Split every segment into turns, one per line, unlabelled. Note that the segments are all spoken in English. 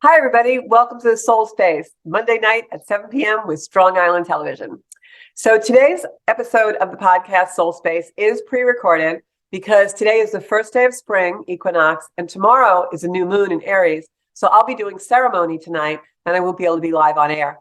Hi, everybody. Welcome to the Soul Space, Monday night at 7 p.m. with Strong Island Television. So today's episode of the podcast Soul Space is pre-recorded because today is the first day of spring equinox and tomorrow is a new moon in Aries. So I'll be doing ceremony tonight and I won't be able to be live on air.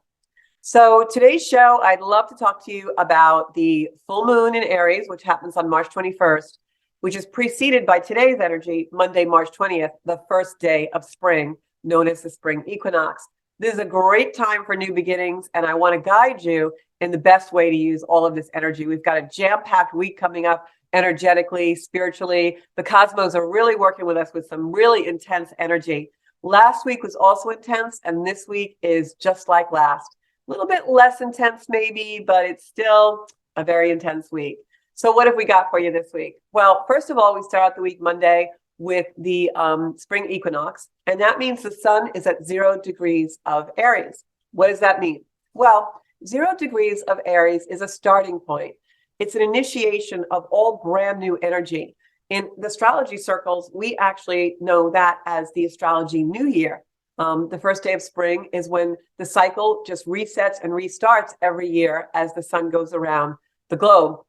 So today's show, I'd love to talk to you about the full moon in Aries, which happens on March 21st, which is preceded by today's energy, Monday, March 20th, the first day of spring, known as the spring equinox. This is a great time for new beginnings, and I want to guide you in the best way to use all of this energy. We've got a jam-packed week coming up energetically, spiritually. The cosmos are really working with us with some really intense energy. Last week was also intense, and this week is just like last. A little bit less intense maybe, but it's still a very intense week. So what have we got for you this week? Well, first of all, we start out the week Monday with the spring equinox, and that means the sun is at 0 degrees of Aries. What does that mean? Well, 0 degrees of Aries is a starting point. It's an initiation of all brand new energy. In the astrology circles, we actually know that as the astrology new year. The first day of spring is when the cycle just resets and restarts every year as the sun goes around the globe.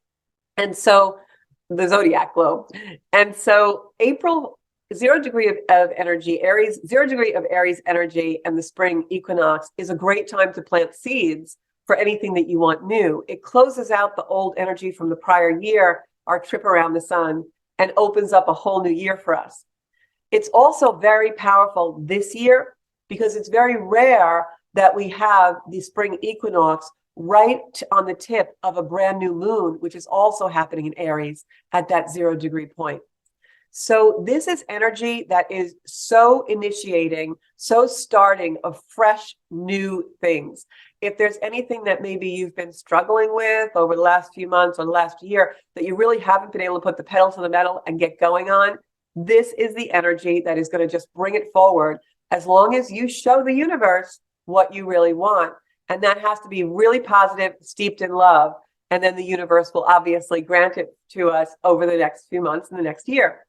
And so the zodiac globe. And so April, 0 degree of energy, Aries, 0 degree of Aries energy and the spring equinox is a great time to plant seeds for anything that you want new. It closes out the old energy from the prior year, our trip around the sun, and opens up a whole new year for us. It's also very powerful this year because it's very rare that we have the spring equinox right on the tip of a brand new moon, which is also happening in Aries at that 0 degree point. So this is energy that is so initiating, so starting of fresh new things. If there's anything that maybe you've been struggling with over the last few months or the last year that you really haven't been able to put the pedal to the metal and get going on, this is the energy that is going to just bring it forward as long as you show the universe what you really want. And that has to be really positive, steeped in love. And then the universe will obviously grant it to us over the next few months and the next year.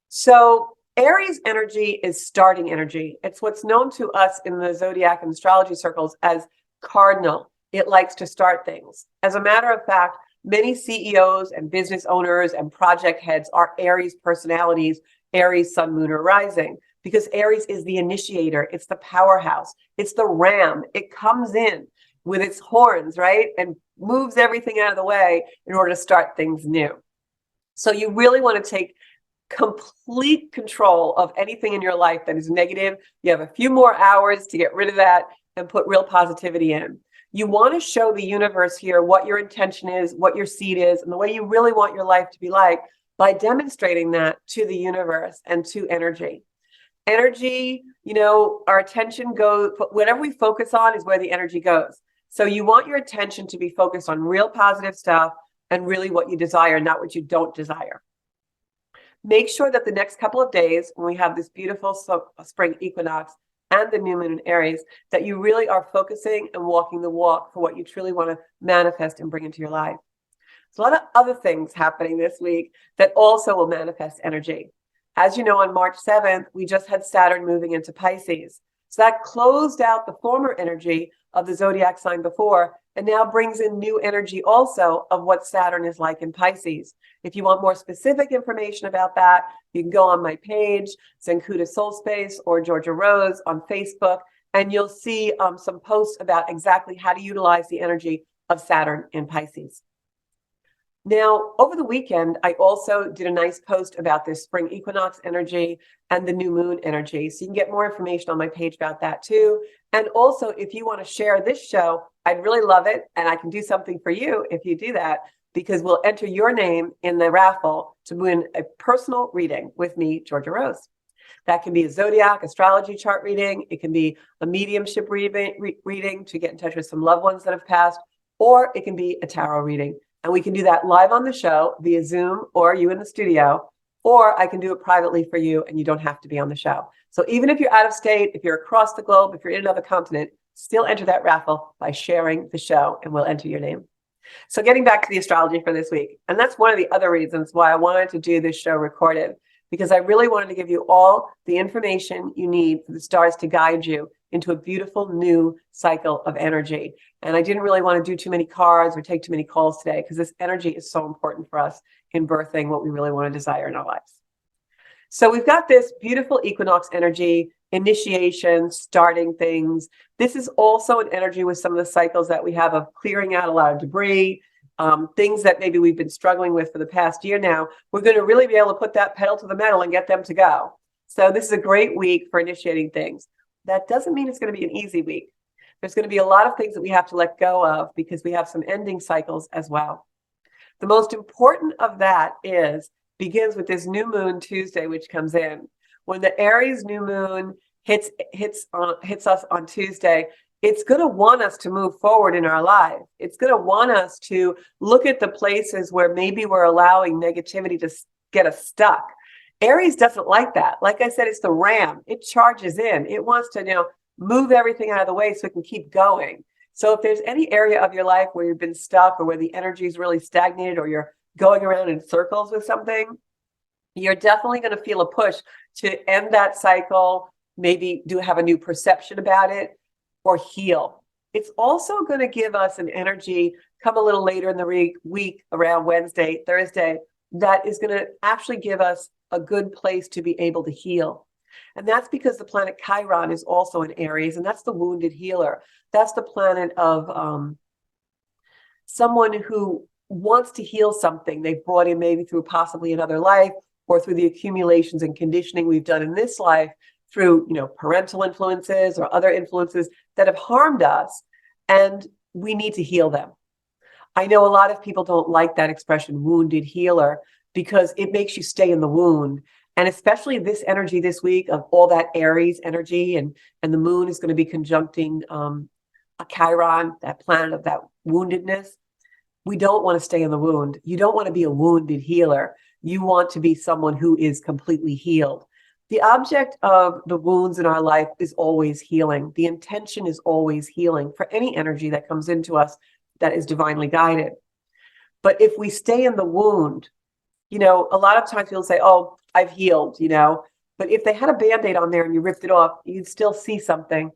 So Aries energy is starting energy. It's what's known to us in the zodiac and astrology circles as cardinal. It likes to start things. As a matter of fact, many CEOs and business owners and project heads are Aries personalities, Aries sun, moon, or rising. Because Aries is the initiator, it's the powerhouse, it's the ram. It comes in with its horns, right? And moves everything out of the way in order to start things new. So you really want to take complete control of anything in your life that is negative. You have a few more hours to get rid of that and put real positivity in. You want to show the universe here what your intention is, what your seed is, and the way you really want your life to be like by demonstrating that to the universe and to energy. Energy, our attention goes, whatever we focus on is where the energy goes. So you want your attention to be focused on real positive stuff and really what you desire, not what you don't desire. Make sure that the next couple of days, when we have this beautiful spring equinox and the new moon in Aries, that you really are focusing and walking the walk for what you truly want to manifest and bring into your life. There's a lot of other things happening this week that also will manifest energy. As you know, on March 7th, we just had Saturn moving into Pisces. So that closed out the former energy of the zodiac sign before, and now brings in new energy also of what Saturn is like in Pisces. If you want more specific information about that, you can go on my page, Zenkuda Soul Space or Georgia Rose on Facebook, and you'll see some posts about exactly how to utilize the energy of Saturn in Pisces. Now, over the weekend, I also did a nice post about this spring equinox energy and the new moon energy. So you can get more information on my page about that too. And also, if you want to share this show, I'd really love it. And I can do something for you if you do that, because we'll enter your name in the raffle to win a personal reading with me, Georgia Rose. That can be a zodiac astrology chart reading. It can be a mediumship reading to get in touch with some loved ones that have passed, or it can be a tarot reading. And we can do that live on the show via Zoom or you in the studio, or I can do it privately for you and you don't have to be on the show. So even if you're out of state, if you're across the globe, if you're in another continent, still enter that raffle by sharing the show and we'll enter your name. So getting back to the astrology for this week, and that's one of the other reasons why I wanted to do this show recorded, because I really wanted to give you all the information you need for the stars to guide you into a beautiful new cycle of energy. And I didn't really want to do too many cards or take too many calls today, because this energy is so important for us in birthing what we really want to desire in our lives. So we've got this beautiful equinox energy, initiation, starting things. This is also an energy with some of the cycles that we have of clearing out a lot of debris, things that maybe we've been struggling with for the past year now. We're going to really be able to put that pedal to the metal and get them to go. So this is a great week for initiating things. That doesn't mean it's going to be an easy week. There's going to be a lot of things that we have to let go of, because we have some ending cycles as well. The most important of that begins with this new moon Tuesday, which comes in. When the Aries new moon hits us on Tuesday, it's going to want us to move forward in our life. It's going to want us to look at the places where maybe we're allowing negativity to get us stuck. Aries doesn't like that. Like I said, it's the ram. It charges in. It wants to, move everything out of the way so it can keep going. So if there's any area of your life where you've been stuck, or where the energy is really stagnated, or you're going around in circles with something, you're definitely going to feel a push to end that cycle, maybe have a new perception about it, or heal. It's also going to give us an energy come a little later in the week around Wednesday, Thursday, that is going to actually give us a good place to be able to heal. And that's because the planet Chiron is also in Aries, and that's the wounded healer. That's the planet of someone who wants to heal something they've brought in, maybe through possibly another life, or through the accumulations and conditioning we've done in this life, through parental influences or other influences that have harmed us, and we need to heal them. I know a lot of people don't like that expression, wounded healer, because it makes you stay in the wound. And especially this energy this week of all that Aries energy, and the moon is going to be conjuncting a Chiron, that planet of that woundedness. We don't want to stay in the wound. You don't want to be a wounded healer. You want to be someone who is completely healed. The object of the wounds in our life is always healing. The intention is always healing for any energy that comes into us that is divinely guided. But if we stay in the wound, a lot of times people say, oh, I've healed, but if they had a Band-Aid on there and you ripped it off, you'd still see something.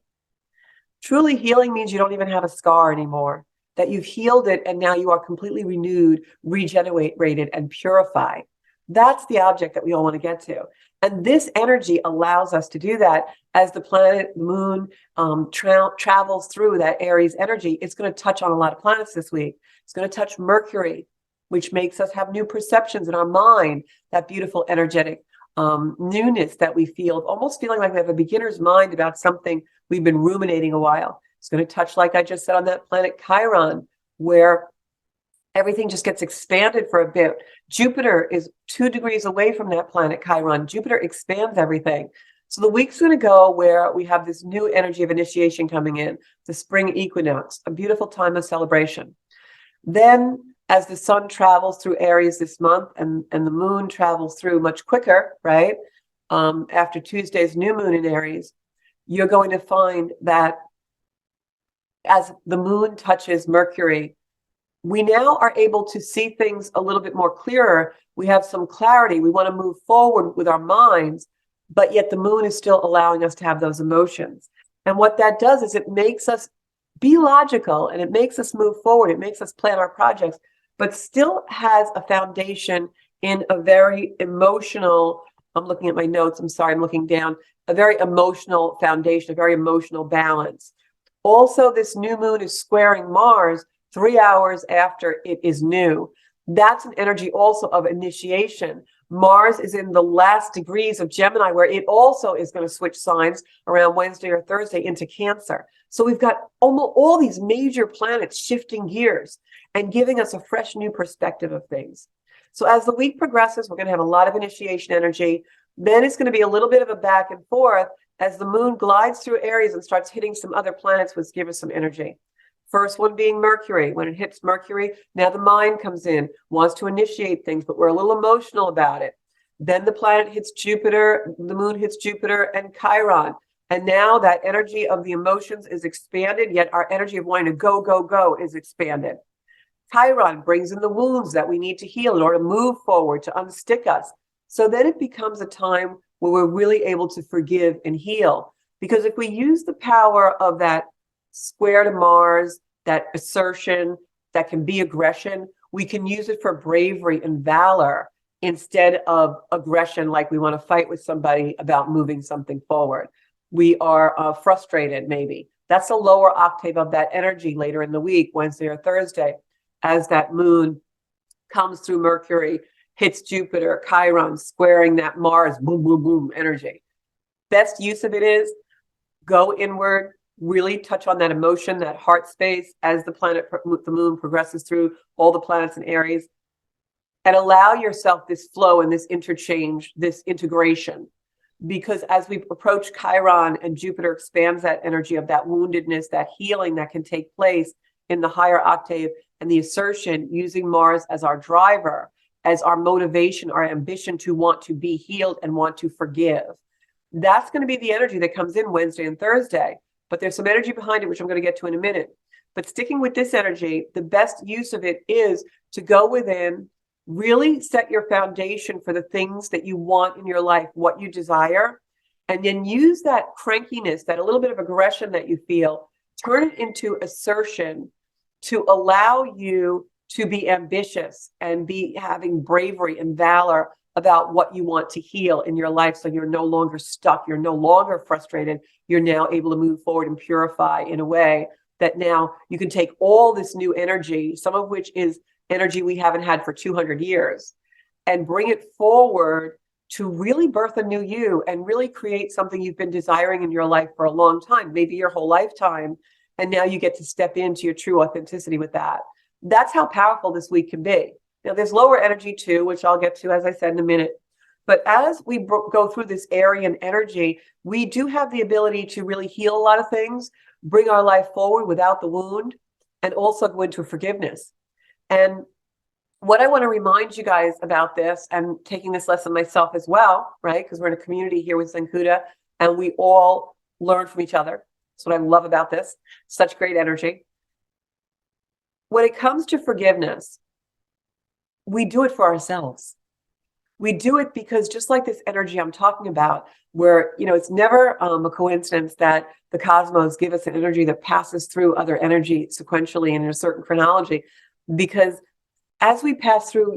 Truly healing means you don't even have a scar anymore, that you've healed it and now you are completely renewed, regenerated, and purified. That's the object that we all want to get to. And this energy allows us to do that. As the planet moon travels through that Aries energy, it's going to touch on a lot of planets this week. It's going to touch Mercury, which makes us have new perceptions in our mind, that beautiful energetic newness that we feel, almost feeling like we have a beginner's mind about something we've been ruminating a while. It's going to touch, like I just said, on that planet Chiron, where everything just gets expanded for a bit. Jupiter is 2 degrees away from that planet Chiron. Jupiter expands everything. So the week's going to go where we have this new energy of initiation coming in, the spring equinox, a beautiful time of celebration. Then, as the sun travels through Aries this month, and the moon travels through much quicker, right? After Tuesday's new moon in Aries, you're going to find that as the moon touches Mercury, we now are able to see things a little bit more clearer. We have some clarity. We want to move forward with our minds, but yet the moon is still allowing us to have those emotions. And what that does is it makes us be logical, and it makes us move forward. It makes us plan our projects, but still has a foundation in a very emotional, I'm looking at my notes, I'm sorry, I'm looking down, a very emotional foundation, a very emotional balance. Also, this new moon is squaring Mars 3 hours after it is new. That's an energy also of initiation. Mars is in the last degrees of Gemini, where it also is going to switch signs around Wednesday or Thursday into Cancer. So we've got almost all these major planets shifting gears and giving us a fresh new perspective of things. So as the week progresses, we're going to have a lot of initiation energy. Then it's going to be a little bit of a back and forth as the moon glides through Aries and starts hitting some other planets, which give us some energy. First one being Mercury. When it hits Mercury, now the mind comes in, wants to initiate things, but we're a little emotional about it. Then the planet hits Jupiter, the moon hits Jupiter and Chiron. And now that energy of the emotions is expanded, yet our energy of wanting to go, go, go is expanded. Chiron brings in the wounds that we need to heal in order to move forward, to unstick us. So then it becomes a time where we're really able to forgive and heal. Because if we use the power of that square to Mars, that assertion, that can be aggression, we can use it for bravery and valor instead of aggression, like we want to fight with somebody about moving something forward. We are frustrated, maybe. That's a lower octave of that energy later in the week, Wednesday or Thursday, as that moon comes through Mercury, hits Jupiter, Chiron, squaring that Mars, boom, boom, boom energy. Best use of it is go inward, really touch on that emotion, that heart space as the moon progresses through all the planets and Aries, and allow yourself this flow and this interchange, this integration. Because as we approach Chiron and Jupiter expands that energy of that woundedness, that healing that can take place in the higher octave, and the assertion using Mars as our driver, as our motivation, our ambition to want to be healed and want to forgive. That's going to be the energy that comes in Wednesday and Thursday. But there's some energy behind it, which I'm going to get to in a minute. But sticking with this energy, the best use of it is to go within, really set your foundation for the things that you want in your life, what you desire, and then use that crankiness, that a little bit of aggression that you feel, turn it into assertion to allow you to be ambitious and be having bravery and valor about what you want to heal in your life. So you're no longer stuck. You're no longer frustrated. You're now able to move forward and purify in a way that now you can take all this new energy, some of which is energy we haven't had for 200 years, and bring it forward to really birth a new you and really create something you've been desiring in your life for a long time, maybe your whole lifetime. And now you get to step into your true authenticity with that. That's how powerful this week can be. Now, there's lower energy too, which I'll get to, as I said, in a minute. But as we go through this Aryan energy, we do have the ability to really heal a lot of things, bring our life forward without the wound, and also go into forgiveness. And what I want to remind you guys about this, and taking this lesson myself as well, right? Because we're in a community here with Zenkuda, and we all learn from each other. That's what I love about this. Such great energy. When it comes to forgiveness, we do it for ourselves. We do it because just like this energy I'm talking about, where, it's never a coincidence that the cosmos give us an energy that passes through other energy sequentially and in a certain chronology, because as we pass through,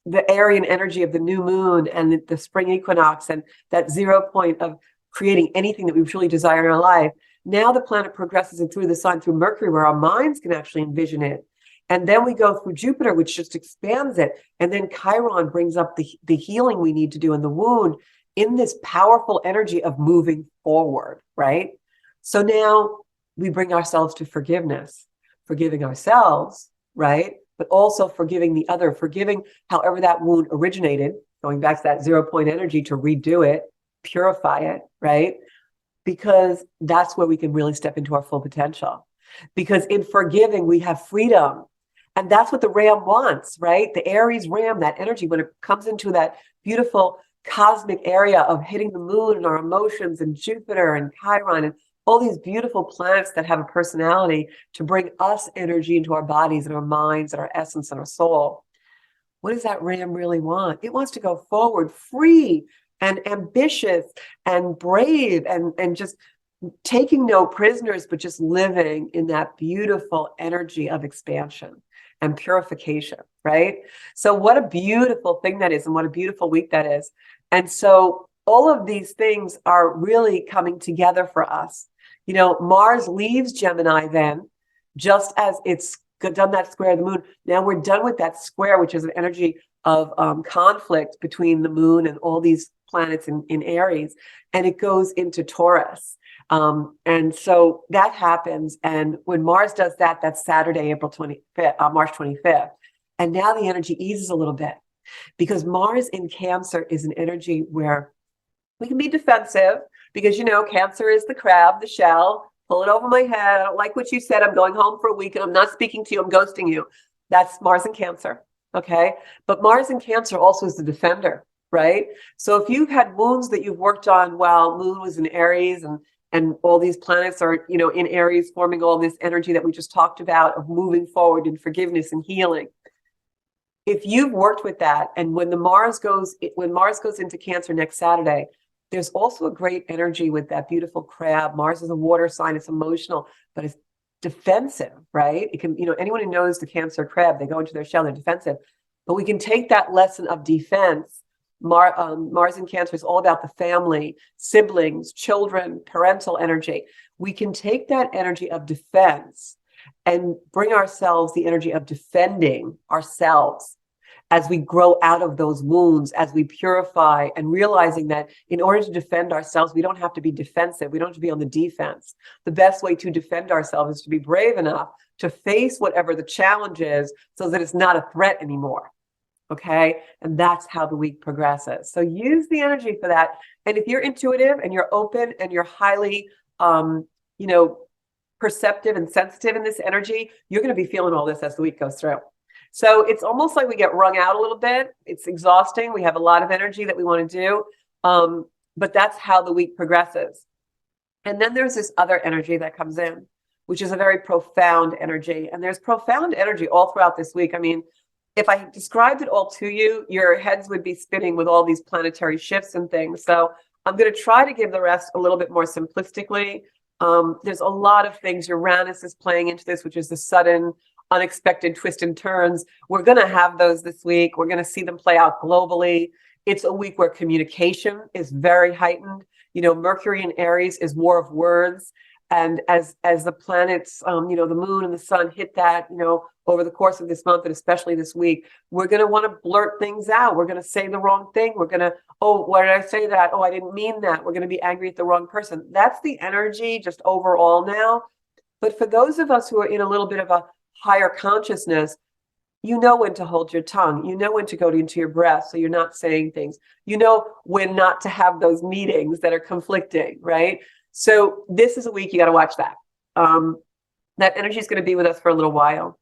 the Aryan energy of the new moon and the spring equinox and that 0 point of creating anything that we truly desire in our life, now the planet progresses through the sun, through Mercury, where our minds can actually envision it. And then we go through Jupiter, which just expands it. And then Chiron brings up the healing we need to do in the wound in this powerful energy of moving forward, right? So now we bring ourselves to forgiveness, forgiving ourselves, right? But also forgiving the other, forgiving however that wound originated, going back to that 0 point energy to redo it, purify it, right? Because that's where we can really step into our full potential. Because in forgiving, we have freedom. And that's what the ram wants, right? The Aries ram, that energy, when it comes into that beautiful cosmic area of hitting the moon and our emotions and Jupiter and Chiron and all these beautiful planets that have a personality to bring us energy into our bodies and our minds and our essence and our soul. What does that ram really want? It wants to go forward, free and ambitious and brave and just taking no prisoners, but just living in that beautiful energy of expansion and purification, right? So what a beautiful thing that is, and what a beautiful week that is. And so all of these things are really coming together for us. Mars leaves Gemini then, just as it's done that square of the moon. Now we're done with that square, which is an energy of conflict between the moon and all these planets in Aries, and it goes into Taurus. And so that happens. And when Mars does that, that's Saturday, March 25th. And now the energy eases a little bit, because Mars in Cancer is an energy where we can be defensive because, Cancer is the crab, the shell, pull it over my head. I don't like what you said. I'm going home for a week and I'm not speaking to you. I'm ghosting you. That's Mars in Cancer. Okay. But Mars in Cancer also is the defender, right? So if you've had wounds that you've worked on while Moon was in Aries and all these planets are, in Aries, forming all this energy that we just talked about of moving forward in forgiveness and healing. if you've worked with that, and when Mars goes into Cancer next Saturday, there's also a great energy with that beautiful crab. Mars is a water sign. It's emotional, but it's defensive, right? It can, anyone who knows the Cancer crab, they go into their shell, they're defensive. But we can take that lesson of defense. Mars in Cancer is all about the family, siblings, children, parental energy. We can take that energy of defense and bring ourselves the energy of defending ourselves as we grow out of those wounds, as we purify, and realizing that in order to defend ourselves, we don't have to be defensive. We don't have to be on the defense. The best way to defend ourselves is to be brave enough to face whatever the challenge is so that it's not a threat anymore. Okay. And that's how the week progresses. So use the energy for that. And if you're intuitive and you're open and you're highly, perceptive and sensitive in this energy, you're going to be feeling all this as the week goes through. So it's almost like we get wrung out a little bit. It's exhausting. We have a lot of energy that we want to do. But that's how the week progresses. And then there's this other energy that comes in, which is a very profound energy. And there's profound energy all throughout this week. I mean, if I described it all to you, your heads would be spinning with all these planetary shifts and things. So I'm going to try to give the rest a little bit more simplistically. There's a lot of things. Uranus is playing into this, which is the sudden, unexpected twists and turns. We're going to have those this week. We're going to see them play out globally. It's a week where communication is very heightened. Mercury in Aries is war of words. And as the planets, the moon and the sun hit that, over the course of this month, and especially this week, we're going to want to blurt things out. We're going to say the wrong thing. We're going to, oh, why did I say that? Oh, I didn't mean that. We're going to be angry at the wrong person. That's the energy just overall now. But for those of us who are in a little bit of a higher consciousness, you know when to hold your tongue. You know when to go into your breath so you're not saying things. You know when not to have those meetings that are conflicting, right? So this is a week you got to watch that. That energy is going to be with us for a little while.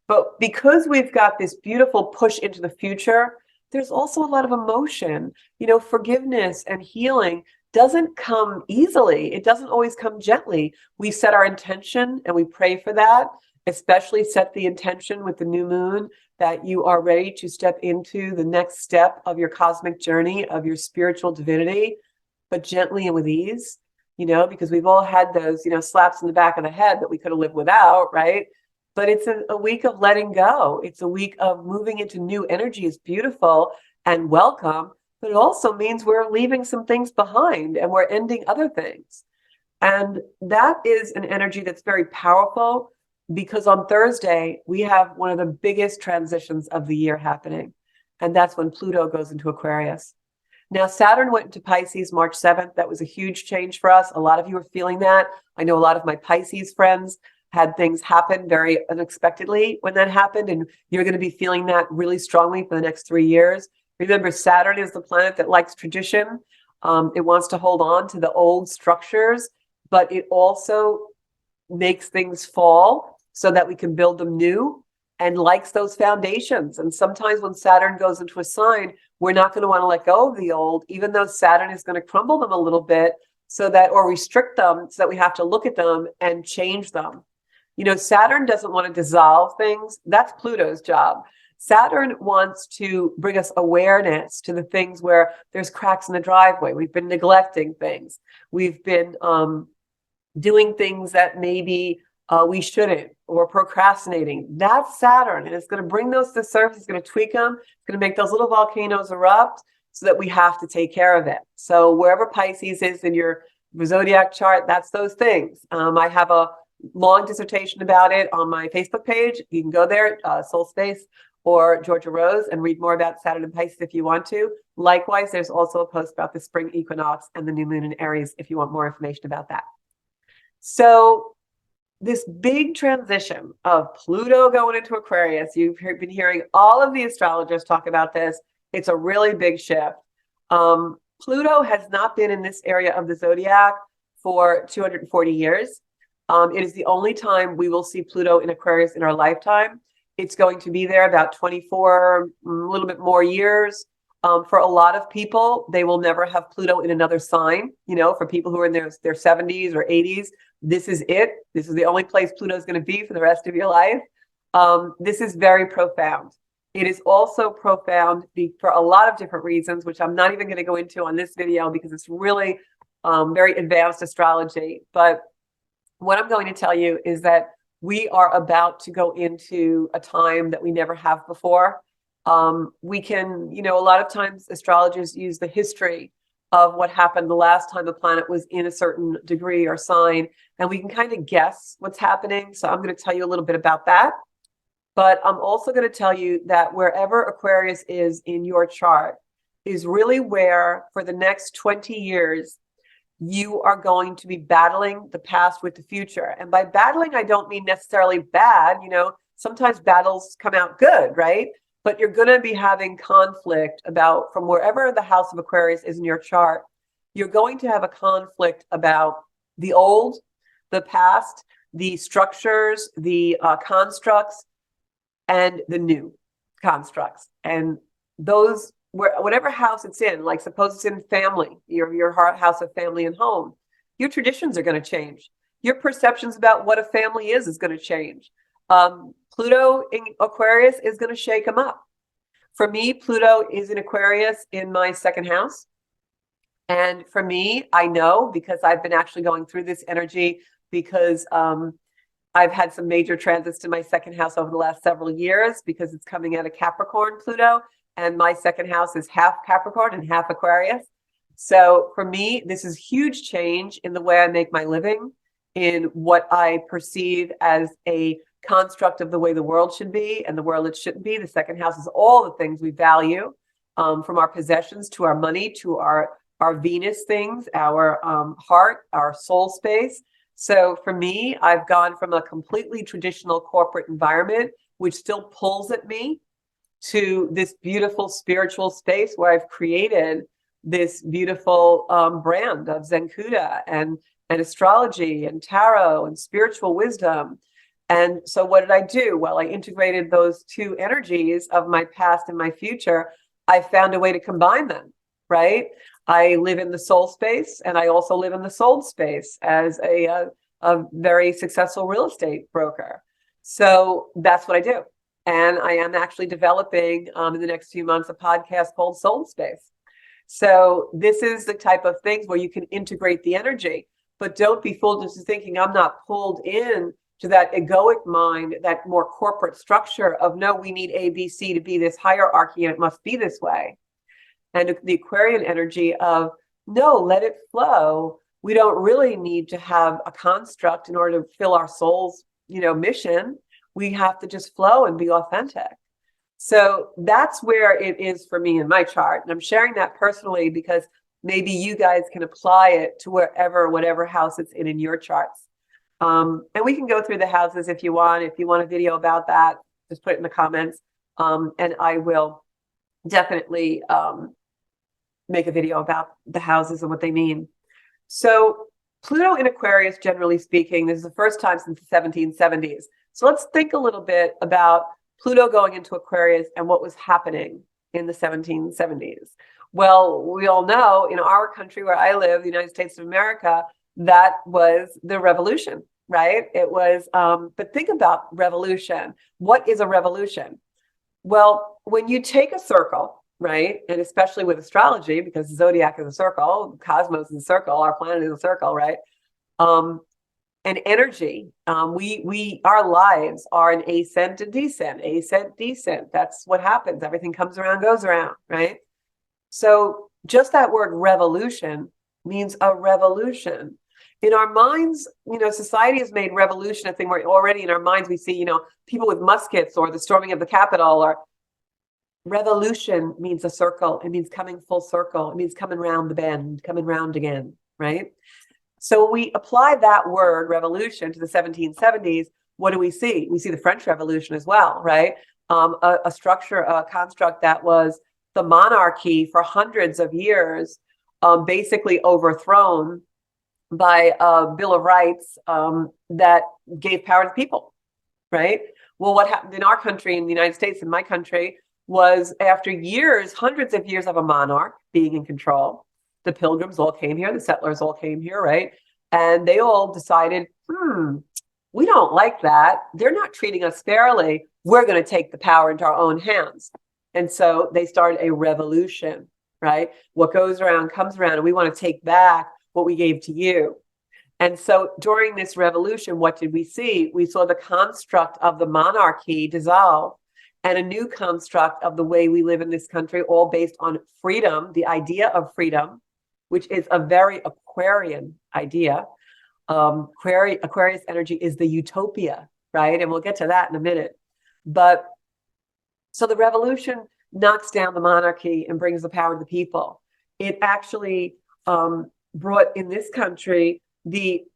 But because we've got this beautiful push into the future, there's also a lot of emotion. Forgiveness and healing doesn't come easily. It doesn't always come gently. We set our intention and we pray for that, especially set the intention with the new moon that you are ready to step into the next step of your cosmic journey, of your spiritual divinity, but gently and with ease, because we've all had those, slaps in the back of the head that we could have lived without, right? But it's a week of letting go. It's a week of moving into new energy. It's beautiful and welcome, but it also means we're leaving some things behind and we're ending other things. And that is an energy that's very powerful because on Thursday, we have one of the biggest transitions of the year happening. And that's when Pluto goes into Aquarius. Now, Saturn went into Pisces March 7th. That was a huge change for us. A lot of you are feeling that. I know a lot of my Pisces friends had things happen very unexpectedly when that happened, and you're going to be feeling that really strongly for the next 3 years. Remember, Saturn is the planet that likes tradition. It wants to hold on to the old structures, but it also makes things fall so that we can build them new and likes those foundations. And sometimes when Saturn goes into a sign, we're not going to want to let go of the old, even though Saturn is going to crumble them a little bit or restrict them so that we have to look at them and change them. Saturn doesn't want to dissolve things. That's Pluto's job. Saturn wants to bring us awareness to the things where there's cracks in the driveway. We've been neglecting things. We've been doing things that maybe we shouldn't, or procrastinating. That's Saturn, and it's going to bring those to the surface. It's going to tweak them. It's going to make those little volcanoes erupt so that we have to take care of it. So wherever Pisces is in your zodiac chart, that's those things. I have a long dissertation about it on my Facebook page. You can go there, Soul Space or Georgia Rose, and read more about Saturn and Pisces if you want to. Likewise, there's also a post about the spring equinox and the new moon in Aries if you want more information about that. So this big transition of Pluto going into Aquarius, you've been hearing all of the astrologers talk about this. It's a really big shift. Pluto has not been in this area of the zodiac for 240 years. It is the only time we will see Pluto in Aquarius in our lifetime. It's going to be there about 24, a little bit more years. For a lot of people, they will never have Pluto in another sign. For people who are in their 70s or 80s, this is it. This is the only place Pluto is going to be for the rest of your life. This is very profound. It is also profound for a lot of different reasons, which I'm not even going to go into on this video because it's really very advanced astrology. But what I'm going to tell you is that we are about to go into a time that we never have before. We can, a lot of times astrologers use the history of what happened the last time the planet was in a certain degree or sign, and we can kind of guess what's happening. So I'm going to tell you a little bit about that. But I'm also going to tell you that wherever Aquarius is in your chart is really where, for the next 20 years, you are going to be battling the past with the future. And by battling, I don't mean necessarily bad. Sometimes battles come out good, right? But you're going to be having conflict about, from wherever the house of Aquarius is in your chart, you're going to have a conflict about the old, the past, the structures, the constructs, and the new constructs. And those, whatever house it's in, like suppose it's in family, your house of family and home, your traditions are going to change. Your perceptions about what a family is going to change. Pluto in Aquarius is going to shake them up. For me, Pluto is in Aquarius in my second house. And for me, I know because I've been actually going through this energy because I've had some major transits in my second house over the last several years because it's coming out of Capricorn, Pluto, and my second house is half Capricorn and half Aquarius. So for me, this is huge change in the way I make my living, in what I perceive as a construct of the way the world should be and the world it shouldn't be. The second house is all the things we value, from our possessions to our money to our Venus things, our heart, our soul space. So for me, I've gone from a completely traditional corporate environment, which still pulls at me, to this beautiful spiritual space where I've created this beautiful brand of Zenkuda and astrology and tarot and spiritual wisdom. And so what did I do? Well, I integrated those two energies of my past and my future. I found a way to combine them, right? I live in the soul space, and I also live in the soul space as a very successful real estate broker. So that's what I do. And I am actually developing in the next few months a podcast called Soul Space. So this is the type of things where you can integrate the energy, but don't be fooled into thinking I'm not pulled in to that egoic mind, that more corporate structure of, no, we need A, B, C to be this hierarchy and it must be this way. And the Aquarian energy of, no, let it flow. We don't really need to have a construct in order to fill our soul's, mission. We have to just flow and be authentic. So that's where it is for me in my chart. And I'm sharing that personally because maybe you guys can apply it to whatever house it's in your charts. And we can go through the houses if you want. If you want a video about that, just put it in the comments. And I will definitely make a video about the houses and what they mean. So Pluto in Aquarius, generally speaking, this is the first time since the 1770s. So let's think a little bit about Pluto going into Aquarius and what was happening in the 1770s. Well, we all know in our country where I live, the United States of America, that was the revolution, right? It was, but think about revolution. What is a revolution? Well, when you take a circle, right? And especially with astrology, because the zodiac is a circle, cosmos is a circle, our planet is a circle, right? And energy, our lives are an ascent and descent, ascent, descent. That's what happens. Everything comes around, goes around, right? So just that word revolution means a revolution. In our minds, society has made revolution a thing where already in our minds we see, people with muskets or the storming of the Capitol. Or revolution means a circle. It means coming full circle. It means coming round the bend, coming round again, right? So we apply that word revolution to the 1770s. What do we see? We see the French Revolution as well, right? A structure, a construct that was the monarchy for hundreds of years, basically overthrown by a Bill of Rights that gave power to the people, right? Well, what happened in our country, in the United States, in my country, was after years, hundreds of years of a monarch being in control, the Pilgrims all came here, the settlers all came here, right? And they all decided, we don't like that. They're not treating us fairly. we're going to take the power into our own hands. And so they started a revolution, right? What goes around comes around, and we want to take back what we gave to you. And so during this revolution, what did we see? We saw the construct of the monarchy dissolve and a new construct of the way we live in this country, all based on freedom, the idea of freedom, which is a very Aquarian idea. Aquarius energy is the utopia, right? And we'll get to that in a minute. But so the revolution knocks down the monarchy and brings the power to the people. It actually brought in this country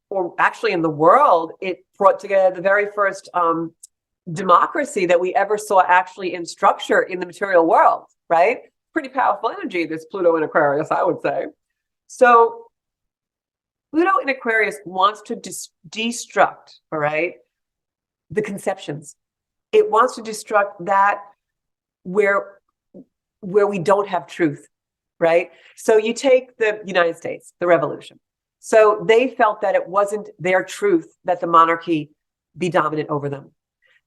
or actually in the world, it brought together the very first democracy that we ever saw actually in structure in the material world, right? Pretty powerful energy, this Pluto in Aquarius, I would say. So Pluto in Aquarius wants to destruct, all right, the conceptions. It wants to destruct that where we don't have truth, right? So you take the United States, the revolution. So they felt that it wasn't their truth that the monarchy be dominant over them.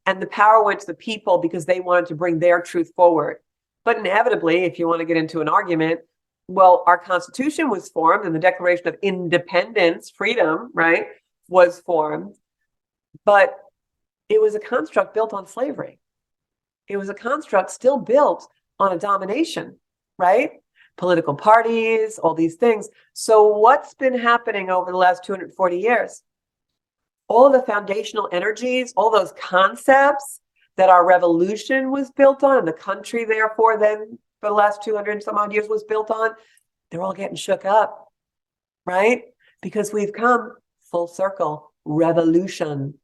And the power went to the people because they wanted to bring their truth forward. But inevitably, if you want to get into an argument, well, our Constitution was formed and the Declaration of Independence, freedom, right, was formed. But it was a construct built on slavery. It was a construct still built on a domination, right? Political parties, all these things. So what's been happening over the last 240 years? All of the foundational energies, all those concepts that our revolution was built on, and the country, therefore, then for the last 200 some odd years was built on, they're all getting shook up, right? Because we've come full circle, revolution,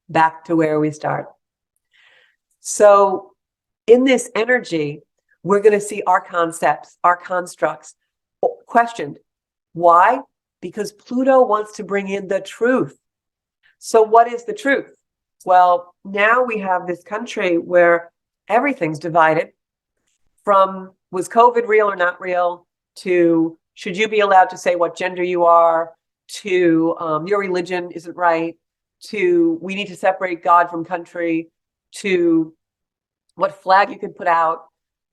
back to where we start. So in this energy, we're going to see our concepts, our constructs questioned. Why? Because Pluto wants to bring in the truth. So what is the truth? Well, now we have this country where everything's divided from was COVID real or not real, to should you be allowed to say what gender you are, to your religion isn't right, to we need to separate God from country, to what flag you can put out,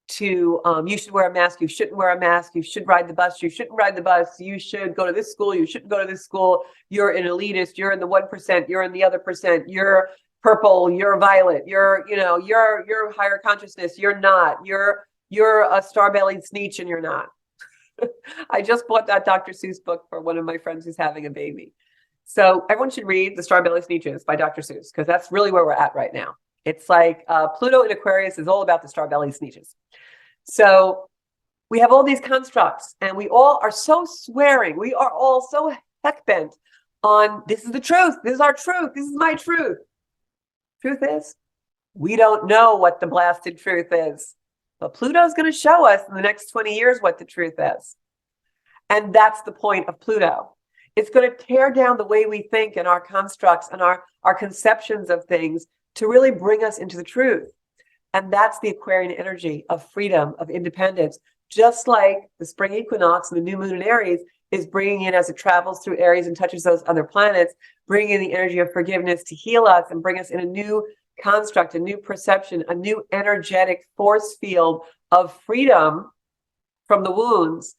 to you should wear a mask, you shouldn't wear a mask, you should ride the bus, you shouldn't ride the bus, you should go to this school, you shouldn't go to this school, you're an elitist, you're in the 1%, you're in the other percent, you're purple, you're violet, you're higher consciousness, you're not, you're a star-bellied sneetch and you're not. I just bought that Dr. Seuss book for one of my friends who's having a baby. So everyone should read The Star-Bellied Sneetches by Dr. Seuss, because that's really where we're at right now. It's like Pluto in Aquarius is all about the star-bellied sneetches. So we have all these constructs, and we all are so swearing. We are all so heck-bent on this is the truth. This is our truth. This is my truth. Truth is, we don't know what the blasted truth is. But Pluto's going to show us in the next 20 years what the truth is. And that's the point of Pluto. It's going to tear down the way we think and our constructs and our conceptions of things to really bring us into the truth. And that's the Aquarian energy of freedom, of independence. Just like the spring equinox and the new moon in Aries is bringing in, as it travels through Aries and touches those other planets, bringing in the energy of forgiveness to heal us and bring us in a new construct, a new perception, a new energetic force field of freedom from the wounds.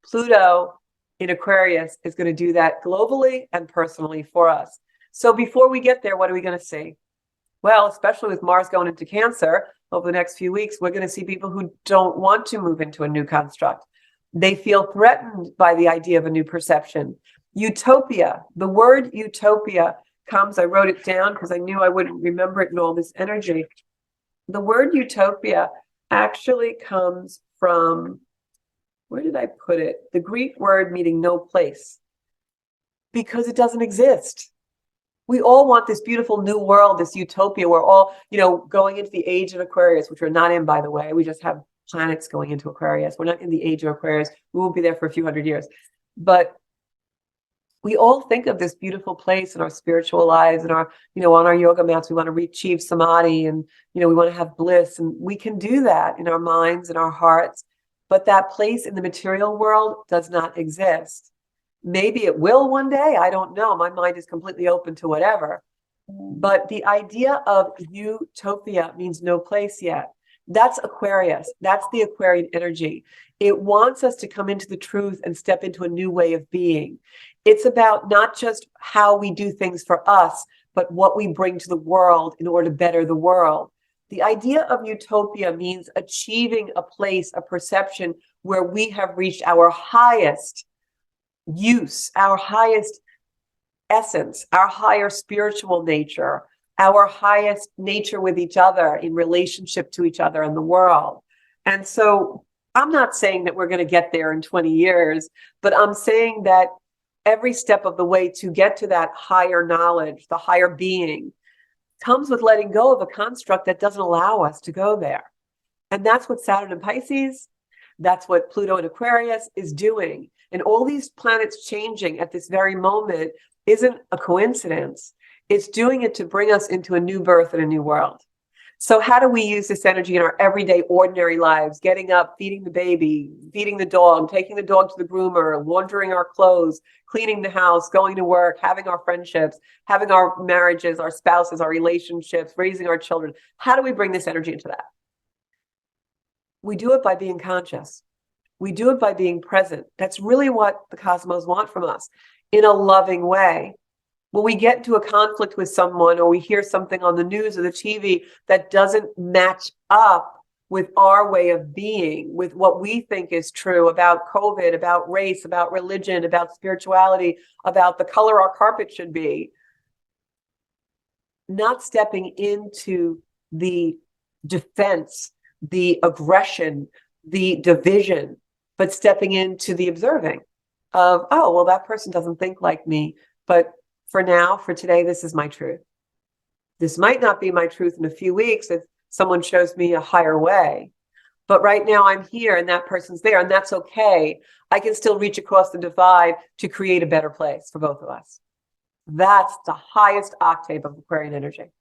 Pluto in Aquarius is going to do that globally and personally for us. So before we get there, what are we going to see? Well, especially with Mars going into Cancer over the next few weeks, we're going to see people who don't want to move into a new construct. They feel threatened by the idea of a new perception. Utopia, the word utopia comes, I wrote it down because I knew I wouldn't remember it in all this energy. The word utopia actually comes from, where did I put it? The Greek word meaning no place, because it doesn't exist. We all want this beautiful new world, this utopia. We're all, going into the age of Aquarius, which we're not in, by the way. We just have planets going into Aquarius. We're not in the age of Aquarius. We won't be there for a few hundred years. But we all think of this beautiful place in our spiritual lives and our, on our yoga mats, we want to achieve samadhi and, we want to have bliss. And we can do that in our minds and our hearts. But that place in the material world does not exist. Maybe it will one day. I don't know. My mind is completely open to whatever. But the idea of utopia means no place yet. That's Aquarius. That's the Aquarian energy. It wants us to come into the truth and step into a new way of being. It's about not just how we do things for us, but what we bring to the world in order to better the world. The idea of utopia means achieving a place, a perception where we have reached our highest use, our highest essence, our higher spiritual nature, our highest nature with each other in relationship to each other and the world. And so I'm not saying that we're going to get there in 20 years, but I'm saying that every step of the way to get to that higher knowledge, the higher being, comes with letting go of a construct that doesn't allow us to go there. And that's what Saturn in Pisces, that's what Pluto in Aquarius is doing. And all these planets changing at this very moment isn't a coincidence. It's doing it to bring us into a new birth and a new world. So how do we use this energy in our everyday, ordinary lives? Getting up, feeding the baby, feeding the dog, taking the dog to the groomer, laundering our clothes, cleaning the house, going to work, having our friendships, having our marriages, our spouses, our relationships, raising our children. How do we bring this energy into that? We do it by being conscious. We do it by being present. That's really what the cosmos want from us, in a loving way. When we get into a conflict with someone, or we hear something on the news or the TV that doesn't match up with our way of being, with what we think is true about COVID, about race, about religion, about spirituality, about the color our carpet should be, not stepping into the defense, the aggression, the division, but stepping into the observing of, oh, well, that person doesn't think like me, but for now, for today, this is my truth. This might not be my truth in a few weeks if someone shows me a higher way. But right now I'm here and that person's there, and that's okay. I can still reach across the divide to create a better place for both of us. That's the highest octave of Aquarian energy.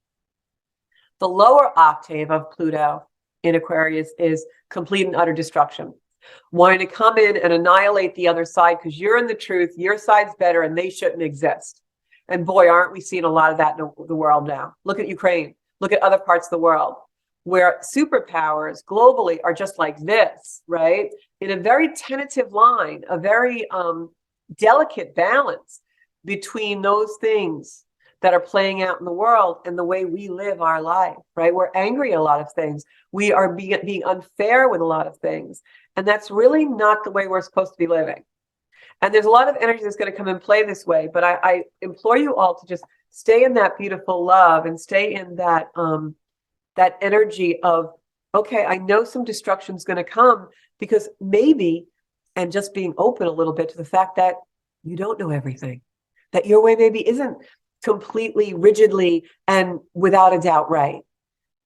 The lower octave of Pluto in Aquarius is complete and utter destruction. Wanting to come in and annihilate the other side because you're in the truth, your side's better, and they shouldn't exist. And boy, aren't we seeing a lot of that in the world now. Look at Ukraine. Look at other parts of the world where superpowers globally are just like this, right? In a very tentative line, a very delicate balance between those things that are playing out in the world and the way we live our life, right? We're angry at a lot of things. We are being unfair with a lot of things. And that's really not the way we're supposed to be living. And there's a lot of energy that's going to come and play this way, but I implore you all to just stay in that beautiful love and stay in that that energy of, okay, I know some destruction is going to come, because maybe, and just being open a little bit to the fact that you don't know everything, that your way maybe isn't completely, rigidly, and without a doubt right.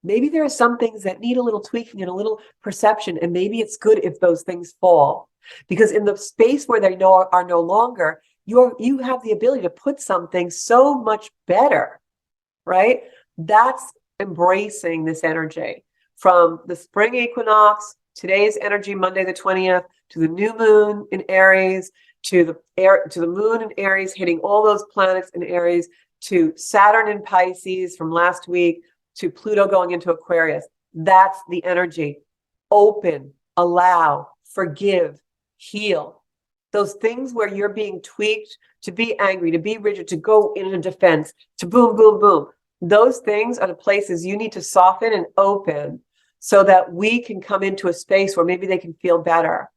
Maybe there are some things that need a little tweaking and a little perception, and maybe it's good if those things fall. Because in the space where they are no longer, you have the ability to put something so much better, right? That's embracing this energy. From the spring equinox, today's energy, Monday the 20th, to the new moon in Aries, to the moon in Aries, hitting all those planets in Aries, to Saturn in Pisces from last week, to Pluto going into Aquarius. That's the energy. Open, allow, forgive, heal. Those things where you're being tweaked to be angry, to be rigid, to go in a defense, to boom, boom, boom. Those things are the places you need to soften and open so that we can come into a space where maybe they can feel better.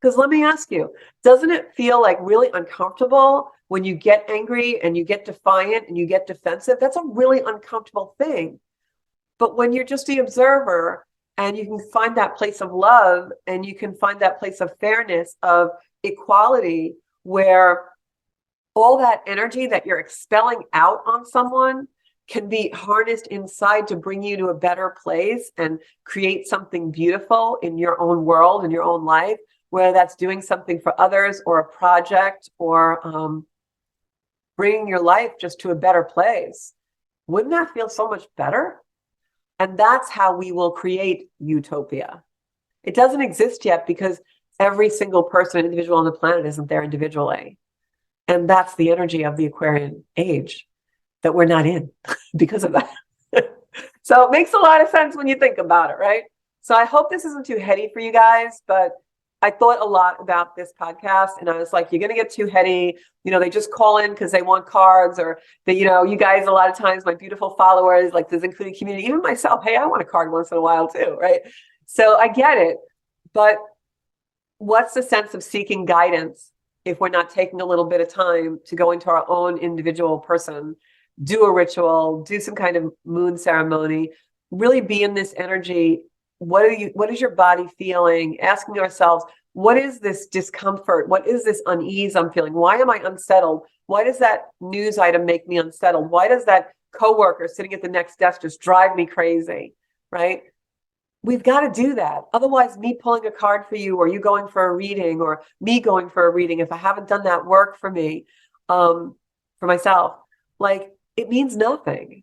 Because let me ask you, doesn't it feel like really uncomfortable when you get angry and you get defiant and you get defensive? That's a really uncomfortable thing. But when you're just the observer, and you can find that place of love, and you can find that place of fairness, of equality, where all that energy that you're expelling out on someone can be harnessed inside to bring you to a better place and create something beautiful in your own world, in your own life, whether that's doing something for others or a project or bringing your life just to a better place. Wouldn't that feel so much better? And that's how we will create utopia. It doesn't exist yet because every single person, individual on the planet isn't there individually. And that's the energy of the Aquarian age. that we're not in because of that. So it makes a lot of sense when you think about it, right? So I hope this isn't too heady for you guys, but I thought a lot about this podcast, and I was like, you're going to get too heady. They just call in because they want cards, or that, you guys, a lot of times, my beautiful followers, like this including community, even myself, hey, I want a card once in a while too, right? So I get it. But what's the sense of seeking guidance if we're not taking a little bit of time to go into our own individual person, do a ritual, do some kind of moon ceremony, really be in this energy? What is your body feeling? Asking ourselves, what is this discomfort? What is this unease I'm feeling? Why am I unsettled? Why does that news item make me unsettled? Why does that coworker sitting at the next desk just drive me crazy, right? We've got to do that. Otherwise, me pulling a card for you, or you going for a reading, or me going for a reading, if I haven't done that work for me, for myself, like, it means nothing.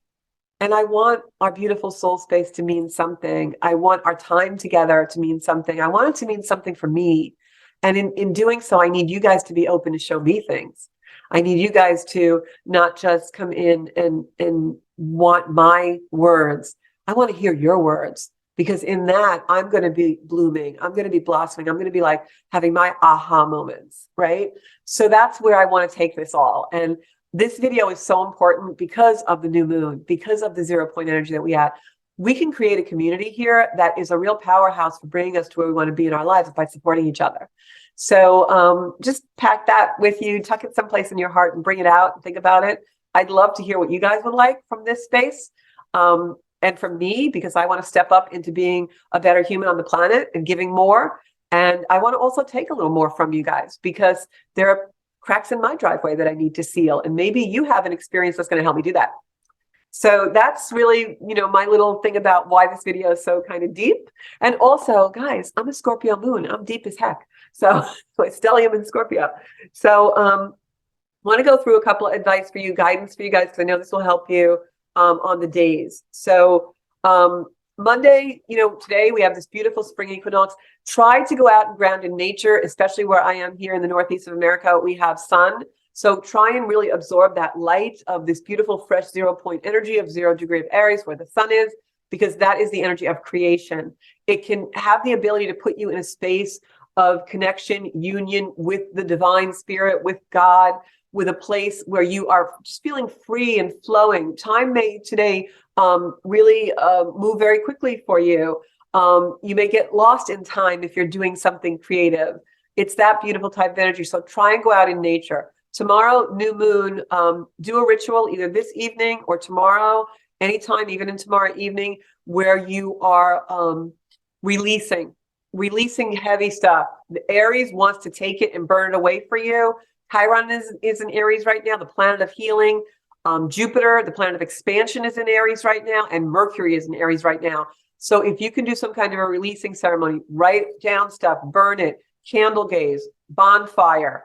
And I want our beautiful soul space to mean something. I want our time together to mean something. I want it to mean something for me. And in doing so, I need you guys to be open to show me things. I need you guys to not just come in and want my words. I want to hear your words, because in that, I'm going to be blooming. I'm going to be blossoming. I'm going to be like having my aha moments, right? So that's where I want to take this all. And this video is so important because of the new moon, because of the 0 point energy that we have. We can create a community here that is a real powerhouse for bringing us to where we want to be in our lives by supporting each other. So just pack that with you, tuck it someplace in your heart and bring it out and think about it. I'd love to hear what you guys would like from this space. And from me, because I want to step up into being a better human on the planet and giving more. And I want to also take a little more from you guys, because there are cracks in my driveway that I need to seal. And maybe you have an experience that's going to help me do that. So that's really, my little thing about why this video is so kind of deep. And also, guys, I'm a Scorpio moon. I'm deep as heck. So stellium in Scorpio. So want to go through a couple of advice for you, guidance for you guys, because I know this will help you on the days. So Monday, today we have this beautiful spring equinox. Try to go out and ground in nature, especially where I am here in the Northeast of America. We have sun. So try and really absorb that light of this beautiful, fresh 0 point energy of 0 degree of Aries, where the sun is, because that is the energy of creation. It can have the ability to put you in a space of connection, union with the divine spirit, with God, with a place where you are just feeling free and flowing. Time may today really move very quickly for you. You may get lost in time if you're doing something creative. It's that beautiful type of energy. So try and go out in nature. Tomorrow, new moon, do a ritual either this evening or tomorrow, anytime, even in tomorrow evening, where you are releasing heavy stuff. The Aries wants to take it and burn it away for you. Chiron is in Aries right now, the planet of healing. Jupiter, the planet of expansion, is in Aries right now, and Mercury is in Aries right now. So if you can do some kind of a releasing ceremony, write down stuff, burn it, candle gaze, bonfire,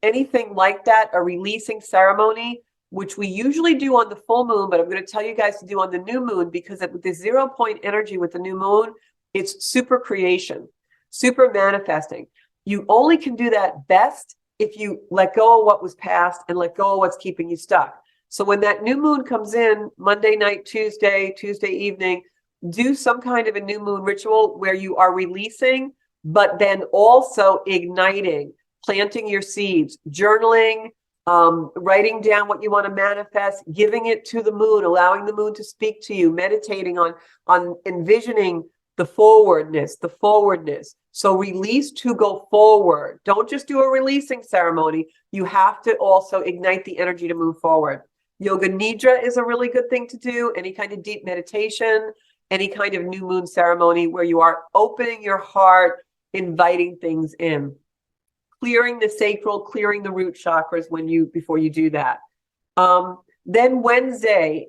anything like that, a releasing ceremony, which we usually do on the full moon, but I'm going to tell you guys to do on the new moon, because with the 0 point energy with the new moon, it's super creation, super manifesting. You only can do that best if you let go of what was past and let go of what's keeping you stuck. So when that new moon comes in, Monday night, Tuesday evening, do some kind of a new moon ritual where you are releasing, but then also igniting, planting your seeds, journaling, writing down what you want to manifest, giving it to the moon, allowing the moon to speak to you, meditating on envisioning the forwardness. So release to go forward. Don't just do a releasing ceremony. You have to also ignite the energy to move forward. Yoga Nidra is a really good thing to do. Any kind of deep meditation, any kind of new moon ceremony where you are opening your heart, inviting things in. Clearing the sacral, clearing the root chakras before you do that. Then Wednesday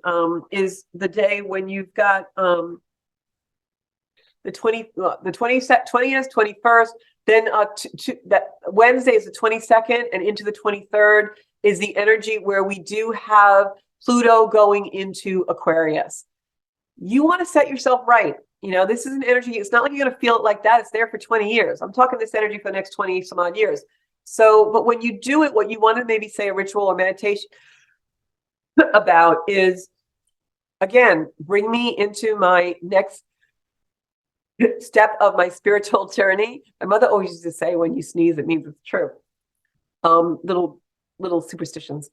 is the day when you've got the 20th, 21st. Then that Wednesday is the 22nd, and into the 23rd is the energy where we do have Pluto going into Aquarius. You want to set yourself right. This is an energy. It's not like you're going to feel it like that. It's there for 20 years. I'm talking this energy for the next 20 some odd years. So, but when you do it, what you want to maybe say a ritual or meditation, about is, again, bring me into my next step of my spiritual journey. My mother always used to say, when you sneeze, it means it's true. Little superstitions.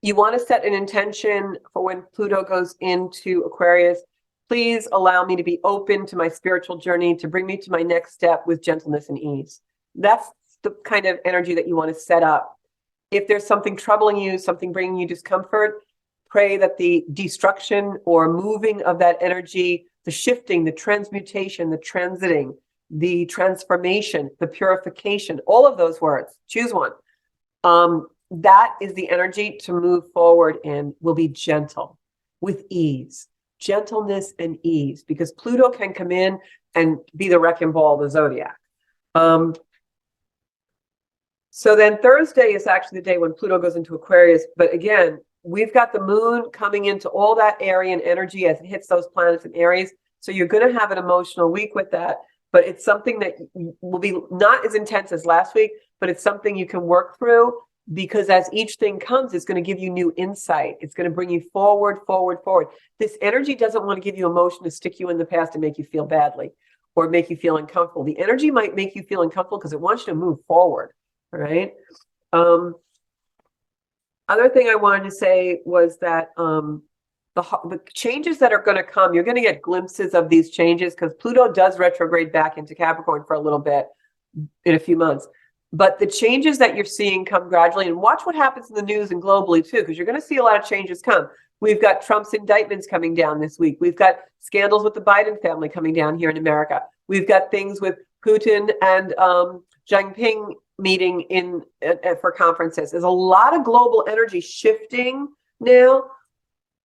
You want to set an intention for when Pluto goes into Aquarius. Please allow me to be open to my spiritual journey, to bring me to my next step with gentleness and ease. That's the kind of energy that you want to set up. If there's something troubling you, something bringing you discomfort, pray that the destruction or moving of that energy, the shifting, the transmutation, the transiting, the transformation, the purification, all of those words, choose one. That is the energy to move forward in, will be gentle, with ease, gentleness and ease, because Pluto can come in and be the wrecking ball of the zodiac. So then Thursday is actually the day when Pluto goes into Aquarius. But again, we've got the moon coming into all that Aryan energy as it hits those planets in Aries. So you're going to have an emotional week with that. But it's something that will be not as intense as last week, but it's something you can work through, because as each thing comes, it's going to give you new insight. It's going to bring you forward, forward, forward. This energy doesn't want to give you emotion to stick you in the past and make you feel badly or make you feel uncomfortable. The energy might make you feel uncomfortable because it wants you to move forward. All right. Other thing I wanted to say was that the changes that are going to come, you're going to get glimpses of these changes because Pluto does retrograde back into Capricorn for a little bit in a few months. But the changes that you're seeing come gradually, and watch what happens in the news and globally too, because you're going to see a lot of changes come. We've got Trump's indictments coming down this week. We've got scandals with the Biden family coming down here in America. We've got things with Putin and Xi Jinping meeting for conferences. There's a lot of global energy shifting now.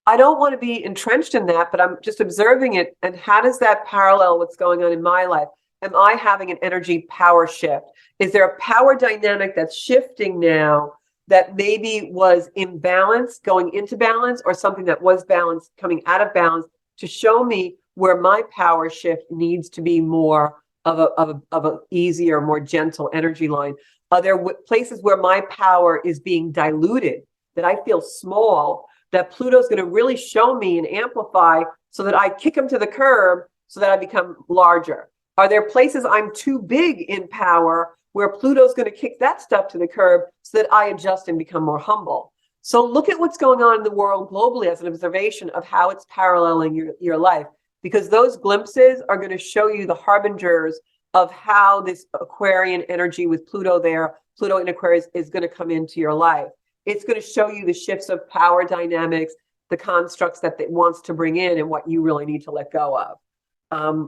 I don't want to be entrenched in that, but I'm just observing it. And how does that parallel what's going on in my life? Am I having an energy power shift? Is there a power dynamic that's shifting now that maybe was imbalance going into balance, or something that was balanced coming out of balance, to show me where my power shift needs to be more of a easier, more gentle energy line? Are there places where my power is being diluted, that I feel small, that Pluto's going to really show me and amplify so that I kick him to the curb so that I become larger? Are there places I'm too big in power where Pluto's going to kick that stuff to the curb so that I adjust and become more humble? So look at what's going on in the world globally as an observation of how it's paralleling your life, because those glimpses are going to show you the harbingers of how this Aquarian energy with Pluto there, Pluto in Aquarius, is going to come into your life. It's going to show you the shifts of power dynamics, the constructs that it wants to bring in, and what you really need to let go of.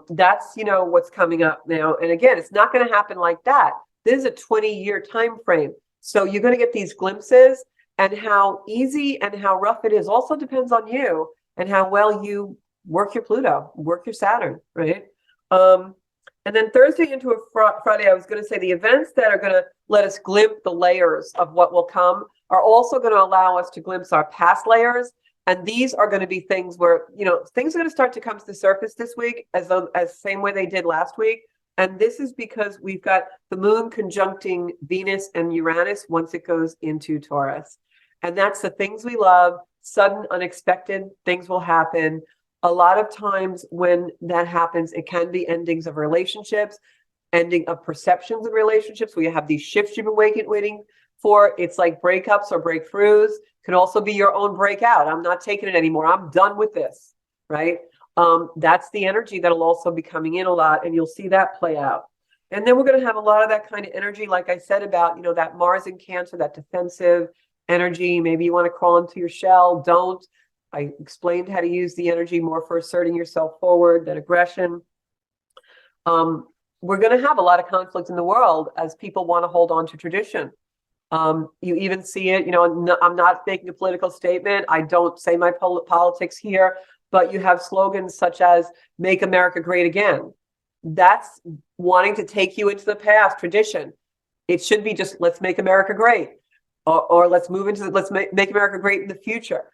That's, what's coming up now. And again, it's not going to happen like that. This is a 20-year time frame. So you're going to get these glimpses, and how easy and how rough it is also depends on you and how well you work your Pluto, work your Saturn, right? And then Thursday into a Friday, I was going to say the events that are going to let us glimpse the layers of what will come are also going to allow us to glimpse our past layers. And these are going to be things where, things are going to start to come to the surface this week as same way they did last week. And this is because we've got the moon conjuncting Venus and Uranus once it goes into Taurus. And that's the things we love. Sudden, unexpected things will happen. A lot of times when that happens, it can be endings of relationships, ending of perceptions of relationships, where you have these shifts you've been waiting for. It's like breakups or breakthroughs. Can also be your own breakout. I'm not taking it anymore. I'm done with this, right? That's the energy that'll also be coming in a lot, and you'll see that play out. And then we're going to have a lot of that kind of energy, like I said, about, that Mars in Cancer, that defensive energy. Maybe you want to crawl into your shell. Don't. I explained how to use the energy more for asserting yourself forward, that aggression. We're going to have a lot of conflict in the world as people want to hold on to tradition. You even see it, I'm not making a political statement. I don't say my politics here, but you have slogans such as "Make America Great Again." That's wanting to take you into the past tradition. It should be just, let's make America great, or let's move into let's make America great in the future.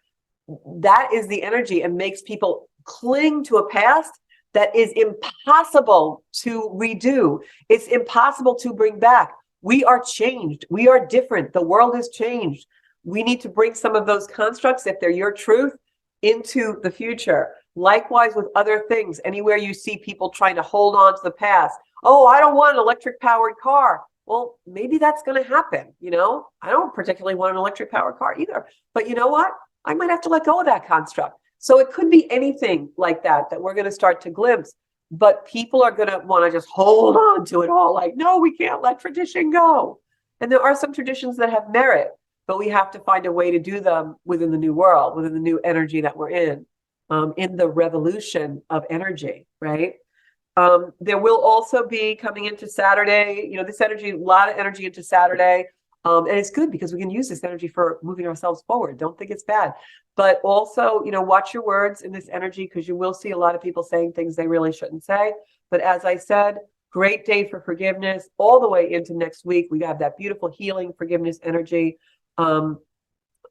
That is the energy, and makes people cling to a past that is impossible to redo. It's impossible to bring back. We are changed. We are different. The world has changed. we need to bring some of those constructs, if they're your truth, into the future. Likewise with other things, anywhere you see people trying to hold on to the past. Oh, I don't want an electric powered car. Well, maybe that's going to happen. I don't particularly want an electric powered car either, but you know what? I might have to let go of that construct. So it could be anything like that we're going to start to glimpse, but people are going to want to just hold on to it all. Like, no, we can't let tradition go. And there are some traditions that have merit, but we have to find a way to do them within the new world, within the new energy that we're in the revolution of energy, right? There will also be coming into Saturday, this energy, a lot of energy into Saturday. And it's good because we can use this energy for moving ourselves forward. Don't think it's bad. But also, watch your words in this energy, because you will see a lot of people saying things they really shouldn't say. But as I said, great day for forgiveness all the way into next week. We have that beautiful healing forgiveness energy.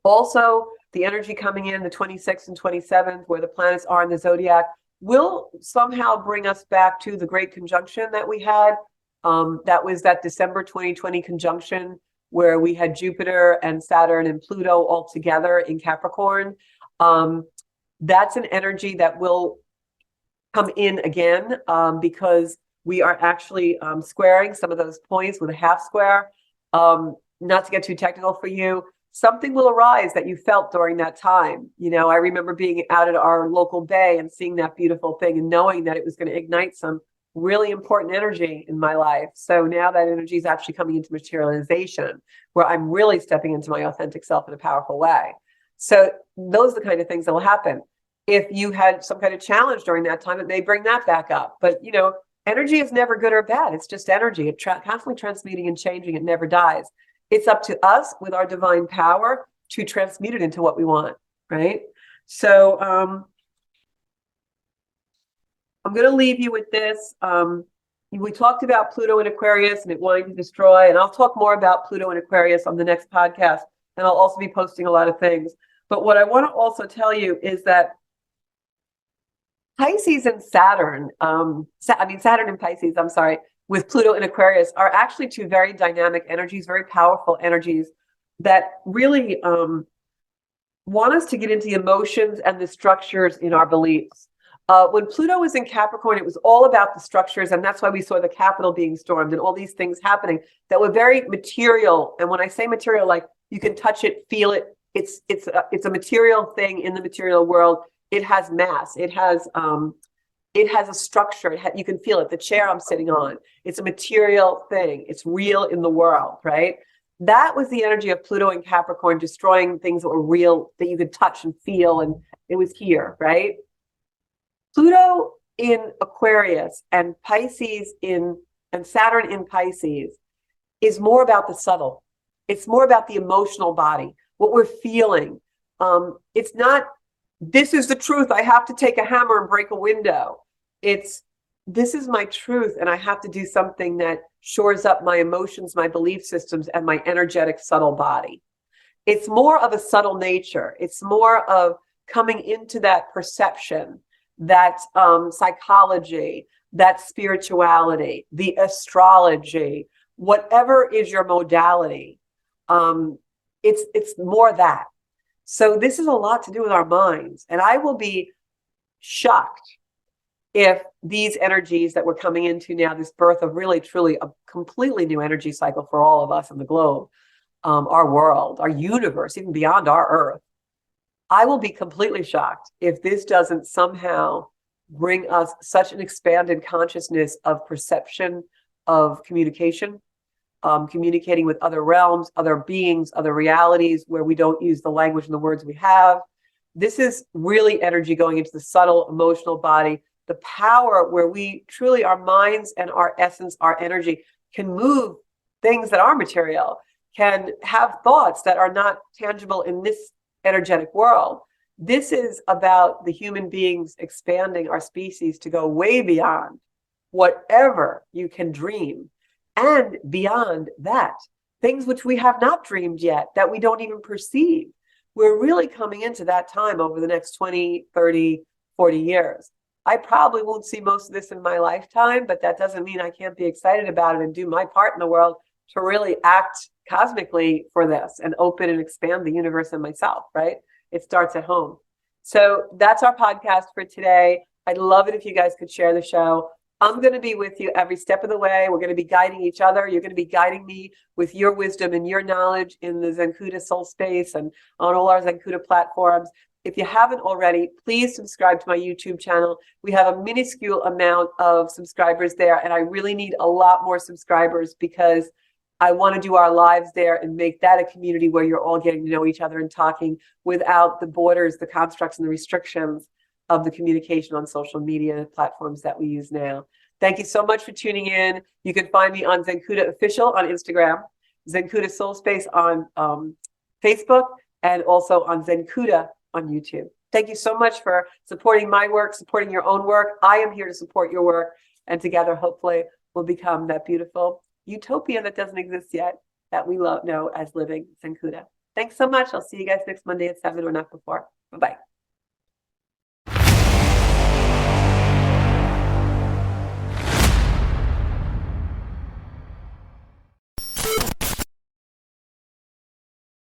Also, the energy coming in the 26th and 27th, where the planets are in the zodiac, will somehow bring us back to the great conjunction that we had. That was that December 2020 conjunction where we had Jupiter and Saturn and Pluto all together in Capricorn. That's an energy that will come in again because we are actually squaring some of those points with a half square. Not to get too technical for you, something will arise that you felt during that time. I remember being out at our local bay and seeing that beautiful thing and knowing that it was going to ignite some really important energy in my life. So now that energy is actually coming into materialization, where I'm really stepping into my authentic self in a powerful way. So those are the kind of things that will happen. If you had some kind of challenge during that time, it may bring that back up. But, energy is never good or bad. It's just energy. It's constantly transmuting and changing. It never dies. It's up to us with our divine power to transmute it into what we want, right? So I'm going to leave you with this. We talked about Pluto in Aquarius and it wanting to destroy, and I'll talk more about Pluto in Aquarius on the next podcast, and I'll also be posting a lot of things. But what I want to also tell you is that Pisces and Saturn, Saturn and Pisces, with Pluto in Aquarius are actually two very dynamic energies, very powerful energies that really want us to get into the emotions and the structures in our beliefs. When Pluto was in Capricorn, it was all about the structures, and that's why we saw the Capitol being stormed and all these things happening that were very material. And when I say material, like you can touch it, feel it. It's a material thing in the material world. It has mass. It has a structure. You can feel it. The chair I'm sitting on, it's a material thing. It's real in the world, right? That was the energy of Pluto in Capricorn, destroying things that were real, that you could touch and feel, and it was here, right? Pluto in Aquarius and Saturn in Pisces is more about the subtle. It's more about the emotional body, what we're feeling. It's not, this is the truth, I have to take a hammer and break a window. It's, this is my truth, and I have to do something that shores up my emotions, my belief systems, and my energetic subtle body. It's more of a subtle nature. It's more of coming into that perception, that psychology, that spirituality, the astrology, whatever is your modality. It's more that. So this is a lot to do with our minds. And I will be shocked if these energies that we're coming into now, this birth of really, truly a completely new energy cycle for all of us in the globe, our world, our universe, even beyond our Earth, I will be completely shocked if this doesn't somehow bring us such an expanded consciousness of perception, of communication, communicating with other realms, other beings, other realities where we don't use the language and the words we have. This is really energy going into the subtle emotional body, the power where we truly, our minds and our essence, our energy can move things that are material, can have thoughts that are not tangible in this energetic world. This is about the human beings expanding our species to go way beyond whatever you can dream, and beyond that, things which we have not dreamed yet, that we don't even perceive. We're really coming into that time over the next 20, 30, 40 years. I probably won't see most of this in my lifetime, but that doesn't mean I can't be excited about it and do my part in the world to really act cosmically for this and open and expand the universe and myself, right? It starts at home. So that's our podcast for today. I'd love it if you guys could share the show. I'm going to be with you every step of the way. We're going to be guiding each other. You're going to be guiding me with your wisdom and your knowledge in the Zencuda Soul Space and on all our Zencuda platforms. If you haven't already, please subscribe to my YouTube channel. We have a minuscule amount of subscribers there, and I really need a lot more subscribers because I want to do our lives there and make that a community where you're all getting to know each other and talking without the borders, the constructs, and the restrictions of the communication on social media platforms that we use now. Thank you so much for tuning in. You can find me on Zencuda Official on Instagram, Zencuda Soul Space on Facebook, and also on Zencuda on YouTube. Thank you so much for supporting my work, supporting your own work. I am here to support your work, and together, hopefully, we'll become that beautiful utopia that doesn't exist yet that we know as living Zencuda. Thanks so much. I'll see you guys next Monday at 7 or not before.